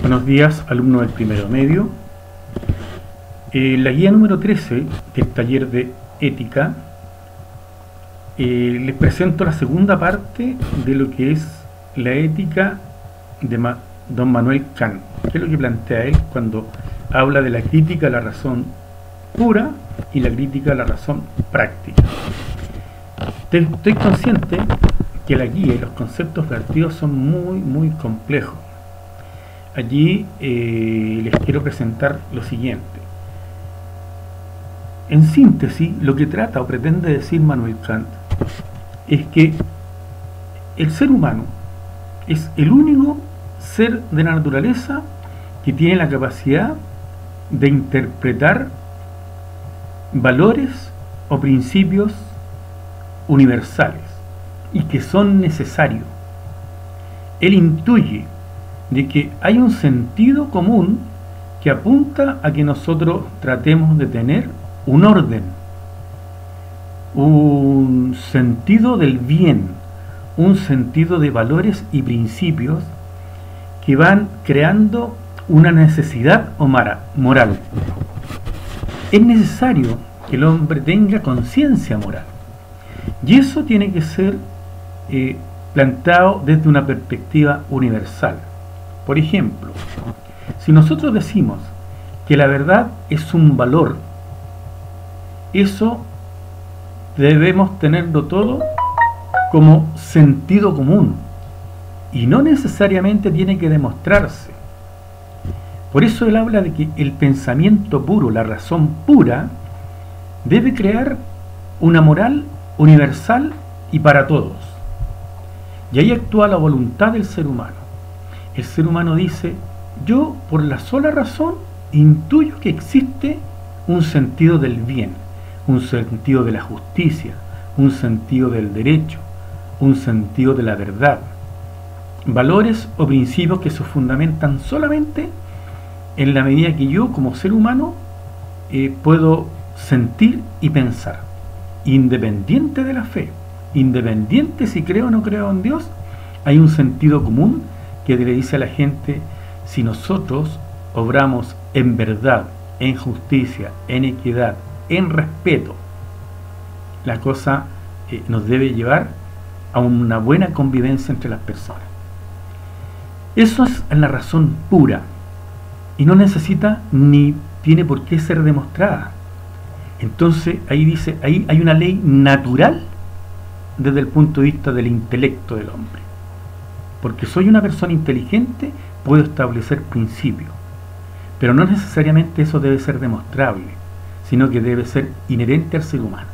Buenos días, alumnos del primero medio. La guía número 13 del taller de ética, les presento la segunda parte de lo que es la ética de don Manuel Kant, que es lo que plantea él cuando habla de la crítica a la razón pura y la crítica a la razón práctica. Estoy consciente que la guía y los conceptos vertidos son muy complejos. Allí les quiero presentar lo siguiente. En síntesis, lo que trata o pretende decir Manuel Kant es que el ser humano es el único ser de la naturaleza que tiene la capacidad de interpretar valores o principios universales y que son necesarios. Él intuye de que hay un sentido común que apunta a que nosotros tratemos de tener un orden, un sentido del bien, un sentido de valores y principios que van creando una necesidad moral. Es necesario que el hombre tenga conciencia moral, y eso tiene que ser planteado desde una perspectiva universal. Por ejemplo, si nosotros decimos que la verdad es un valor, eso debemos tenerlo todo como sentido común y no necesariamente tiene que demostrarse. Por eso él habla de que el pensamiento puro, la razón pura, debe crear una moral universal y para todos. Y ahí actúa la voluntad del ser humano. El ser humano dice: yo por la sola razón intuyo que existe un sentido del bien, un sentido de la justicia, un sentido del derecho, un sentido de la verdad, valores o principios que se fundamentan solamente en la medida que yo como ser humano puedo sentir y pensar, independiente de la fe, independiente si creo o no creo en Dios. Hay un sentido común que le dice a la gente: si nosotros obramos en verdad, en justicia, en equidad, en respeto, la cosa nos debe llevar a una buena convivencia entre las personas. Eso es la razón pura y no necesita ni tiene por qué ser demostrada. Entonces ahí dice, ahí hay una ley natural desde el punto de vista del intelecto del hombre. Porque soy una persona inteligente, puedo establecer principios, pero no necesariamente eso debe ser demostrable, sino que debe ser inherente al ser humano.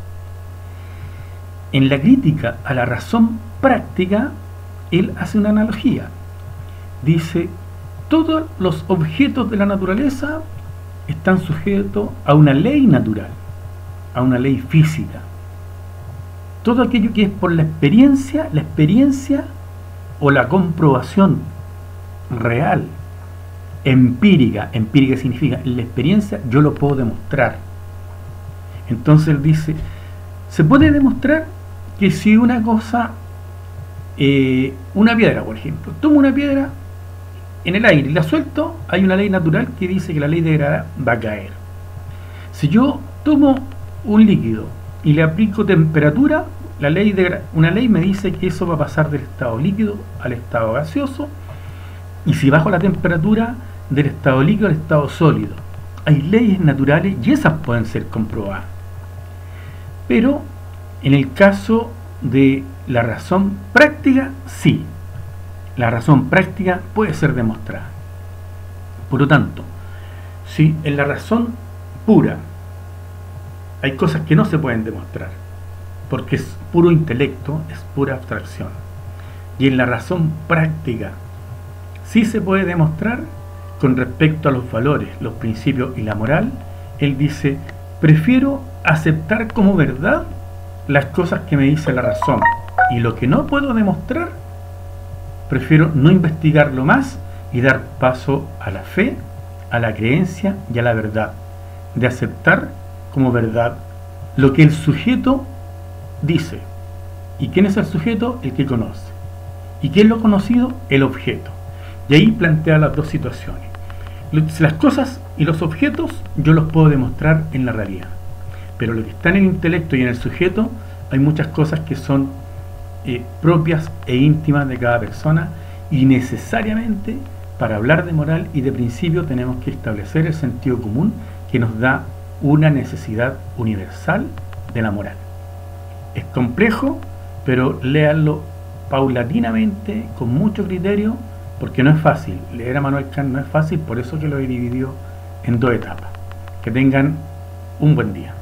En la crítica a la razón práctica, él hace una analogía. Dice: todos los objetos de la naturaleza están sujetos a una ley natural, a una ley física. Todo aquello que es por la experiencia o la comprobación real, empírica significa la experiencia, yo lo puedo demostrar. Entonces él dice: se puede demostrar que si una cosa, una piedra, por ejemplo, tomo una piedra en el aire y la suelto, hay una ley natural que dice que la ley de gravedad va a caer. Si yo tomo un líquido y le aplico temperatura, una ley me dice que eso va a pasar del estado líquido al estado gaseoso, y si bajo la temperatura del estado líquido al estado sólido. Hay leyes naturales y esas pueden ser comprobadas. Pero en el caso de la razón práctica, sí, la razón práctica puede ser demostrada. Por lo tanto, si en la razón pura hay cosas que no se pueden demostrar, porque es puro intelecto, es pura abstracción, y en la razón práctica sí se puede demostrar con respecto a los valores, los principios y la moral, él dice: prefiero aceptar como verdad las cosas que me dice la razón, y lo que no puedo demostrar, prefiero no investigarlo más y dar paso a la fe, a la creencia y a la verdad, de aceptar como verdad lo que el sujeto dice. ¿Y quién es el sujeto? El que conoce. ¿Y qué es lo conocido? El objeto. Y ahí plantea las dos situaciones. Las cosas y los objetos yo los puedo demostrar en la realidad, pero lo que está en el intelecto y en el sujeto, hay muchas cosas que son propias e íntimas de cada persona, y necesariamente para hablar de moral y de principio tenemos que establecer el sentido común que nos da una necesidad universal de la moral. Es complejo, pero léanlo paulatinamente, con mucho criterio, porque no es fácil. Leer a Manuel Kant no es fácil, por eso que lo he dividido en 2 etapas. Que tengan un buen día.